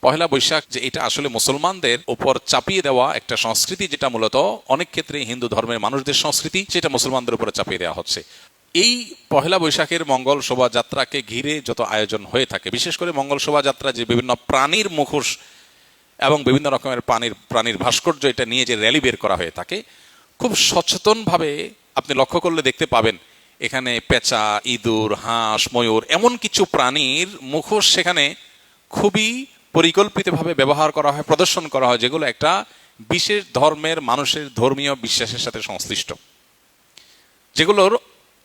পহেলা বৈশাখ যে এটা আসলে মুসলমানদের উপর চাপিয়ে দেওয়া একটা সংস্কৃতি, যেটা মূলত অনেক ক্ষেত্রে হিন্দু ধর্মের মানুষদের সংস্কৃতি, সেটা মুসলমানদের উপরে চাপিয়ে দেওয়া হচ্ছে। এই পহেলা বৈশাখের মঙ্গল শোভাযাত্রাকে ঘিরে যত আয়োজন হয়ে থাকে, বিশেষ করে মঙ্গল শোভাযাত্রা যে বিভিন্ন প্রাণীর মুখোশ এবং বিভিন্ন রকমের প্রাণীর ভাস্কর্য এটা নিয়ে যে র্যালি বের করা হয়ে থাকে, খুব সচেতনভাবে আপনি লক্ষ্য করলে দেখতে পাবেন এখানে পেঁচা, ইঁদুর, হাঁস, ময়ূর এমন কিছু প্রাণীর মুখোশ সেখানে খুবই পরিকল্পিতভাবে ব্যবহার করা হয়, প্রদর্শন করা হয়, যেগুলো একটা বিশেষ ধর্মের মানুষের ধর্মীয় বিশ্বাসের সাথে সংশ্লিষ্ট, যেগুলোর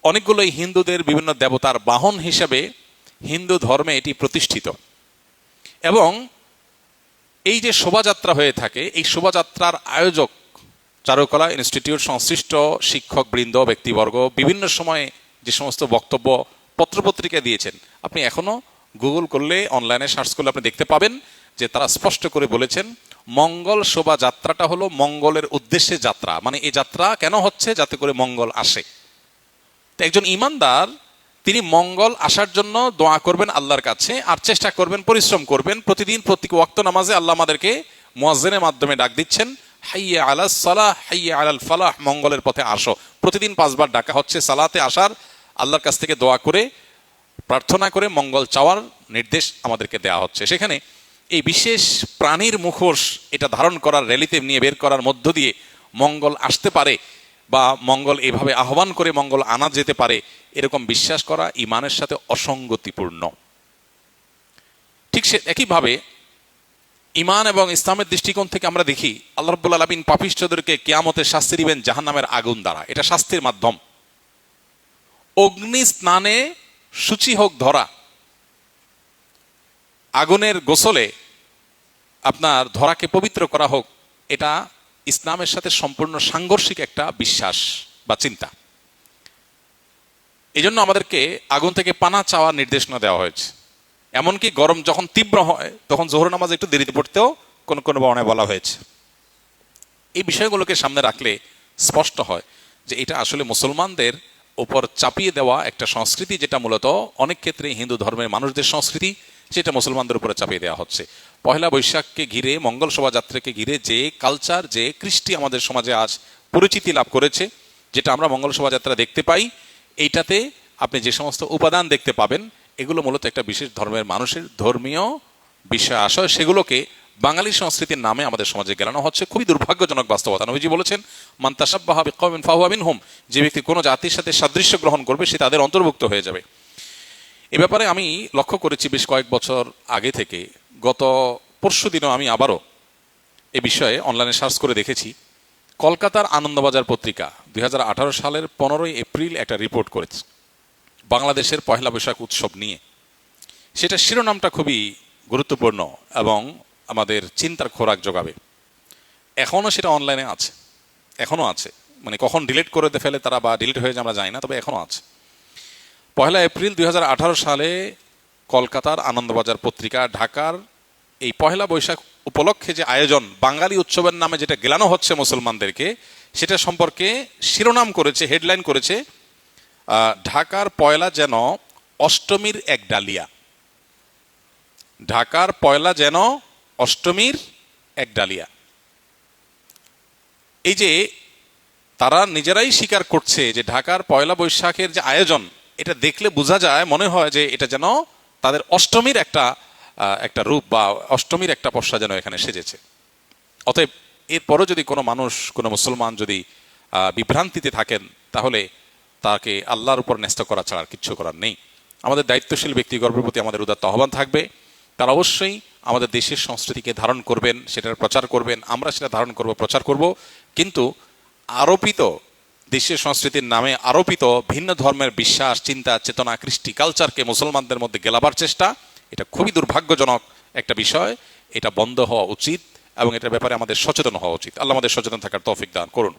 অনেকগুলোই হিন্দুদের বিভিন্ন দেবতার বাহন হিসেবে হিন্দু ধর্মে এটি প্রতিষ্ঠিত। এবং এই যে শোভাযাত্রা হয়ে থাকে, এই শোভাযাত্রার আয়োজক চারুকলা ইনস্টিটিউট সংশ্লিষ্ট শিক্ষকবৃন্দ, ব্যক্তিবর্গ বিভিন্ন সময়ে যে সমস্ত বক্তব্য পত্রপত্রিকা দিয়েছেন, আপনি এখনো গুগল করলে, অনলাইনে সার্চ করলে আপনি দেখতে পাবেন যে তারা স্পষ্ট করে বলেছেন মঙ্গল শোভাযাত্রাটা হলো মঙ্গলের উদ্দেশ্যে যাত্রা। মানে এই যাত্রা কেন হচ্ছে? যাতে করে মঙ্গল আসে। তো একজন ইমানদার তিনি মঙ্গল আসার জন্য দোয়া করবেন আল্লাহর কাছে, আর চেষ্টা করবেন, পরিশ্রম করবেন। প্রতিদিন প্রত্যেক ওয়াক্ত নামাজে আল্লাহ আমাদেরকে মুয়াজ্জিনের মাধ্যমে ডাক দিচ্ছেন, হাইয়া আলাস সালাহ, হাইয়া আলাল ফালাহ, মঙ্গলের পথে আসো। প্রতিদিন 5 বার ডাকা হচ্ছে সালাতে আসার, আল্লাহর কাছ থেকে দোয়া করে প্রার্থনা করে মঙ্গল চাওয়ার নির্দেশ আমাদেরকে দেওয়া হচ্ছে। সেখানে এই বিশেষ প্রাণীর মুখোশ এটা ধারণ করার, র্যালিতে নিয়ে বের করার মধ্য দিয়ে মঙ্গল আসতে পারে বা মঙ্গল এভাবে আহ্বান করে মঙ্গল আনা যেতে পারে, এরকম বিশ্বাস করা ইমানের সাথে অসঙ্গতিপূর্ণ। ঠিক সে একইভাবে ইমান এবং ইসলামের দৃষ্টিকোণ থেকে আমরা দেখি আল্লাহ রাব্বুল আলামিন পাপিষ্ঠদেরকে কিয়ামতে শাস্তি দিবেন জাহান্নামের আগুন দ্বারা। এটা শাস্তির মাধ্যম। অগ্নি স্নানে শুচি হোক ধরা, আগুনের গোসলে আপনার ধরাকে পবিত্র করা হোক, এটা ইসলামের সাথে সম্পূর্ণ সাংঘর্ষিক একটা বিশ্বাস বা চিন্তা। এই জন্য আমাদেরকে আগুন থেকে পানা চাওয়ার নির্দেশনা দেওয়া হয়েছে। এমনকি গরম যখন তীব্র হয় তখন জোহর নামাজ একটু দেরিতে পড়তেও কোনো কোনো বর্ণায় বলা হয়েছে। এই বিষয়গুলোকে সামনে রাখলে স্পষ্ট হয় যে এটা আসলে মুসলমানদের উপর চাপিয়ে দেওয়া একটা সংস্কৃতি, যেটা মূলত অনেক ক্ষেত্রে হিন্দু ধর্মের মানুষদের সংস্কৃতি, সেটা মুসলমানদের উপরে চাপিয়ে দেওয়া হচ্ছে। পহেলা বৈশাখকে ঘিরে, মঙ্গল শোভাযাত্রাকে ঘিরে যে কালচার, যে কৃষ্টি আমাদের সমাজে আজ পরিচিতি লাভ করেছে, যেটা আমরা মঙ্গল শোভাযাত্রা দেখতে পাই, এইটাতে আপনি যে সমস্ত উপাদান দেখতে পাবেন, এগুলো মূলত একটা বিশেষ ধর্মের মানুষের ধর্মীয় বিষয় আশয়, সেগুলোকে বাঙালি সংস্কৃতির নামে আমাদের সমাজে গেলানো হচ্ছে। খুবই দুর্ভাগ্যজনক বাস্তবতা। নবীজি বলেছেন, মান তাশাব্বাহা বিকওমিন ফাহুয়া মিনহুম, যে ব্যক্তি কোনো জাতির সাথে সাদৃশ্য গ্রহণ করবে সে তাদের অন্তর্ভুক্ত হয়ে যাবে। এ ব্যাপারে আমি লক্ষ্য করেছি বেশ কয়েক বছর আগে থেকে। গত পরশু দিনও আমি আবারও এ বিষয়ে অনলাইনে সার্চ করে দেখেছি। কলকাতার আনন্দবাজার পত্রিকা 2018 সালের 15ই এপ্রিল একটা রিপোর্ট করেছে বাংলাদেশের পহেলা বৈশাখ উৎসব নিয়ে। সেটা শিরোনামটা খুবই গুরুত্বপূর্ণ এবং আমাদের চিন্তার খোরাক যোগাবে। এখনও সেটা অনলাইনে আছে, এখনও আছে। মানে কখন ডিলিট করে ফেলে তারা বা ডিলিট হয়ে যায় আমরা জানি না, তবে এখনও আছে। পহেলা এপ্রিল 2018 সালে কলকাতার আনন্দবাজার পত্রিকা ঢাকার এই পহেলা বৈশাখ উপলক্ষে যে আয়োজন, বাঙালি উৎসবের নামে যেটা গেলানো হচ্ছে মুসলমানদেরকে, সেটা সম্পর্কে শিরোনাম করেছে, হেডলাইন করেছে, ঢাকার পয়লা যেন অষ্টমীর এক ডালিয়া। ঢাকার পয়লা যেন অষ্টমীর এক ডালিয়া। এই যে তারা নিজেরাই স্বীকার করছে যে ঢাকার পয়লা বৈশাখের যে আয়োজন, এটা দেখলে বোঝা যায়, মনে হয় যে এটা যেন তাদের অষ্টমীর একটা রূপ বা অষ্টমীর একটা পশা যেন এখানে সেজেছে। অতএব এরপরও যদি কোনো মানুষ, কোনো মুসলমান যদি বিভ্রান্তিতে থাকেন, তাহলে তাকে আল্লাহর উপর ন্যস্ত করা ছাড়া আর কিচ্ছু করার নেই। আমাদের দায়িত্বশীল ব্যক্তিগণের প্রতি আমাদের উদাত্ত আহ্বান থাকবে, তারা অবশ্যই আমাদের দেশের সংস্কৃতিকে ধারণ করবেন, সেটার প্রচার করবেন, আমরা সেটা ধারণ করব, প্রচার করব। কিন্তু আরোপিত দেশের সংস্কৃতির নামে আরোপিত ভিন্ন ধর্মের বিশ্বাস, চিন্তা, চেতনা, কৃষ্টি, কালচারকে মুসলমানদের মধ্যে গেলাবার চেষ্টা, এটা খুবই দুর্ভাগ্যজনক একটা বিষয়। এটা বন্ধ হওয়া উচিত এবং এটার ব্যাপারে আমাদের সচেতন হওয়া উচিত। আল্লাহ আমাদের সচেতন থাকার তৌফিক দান করুন।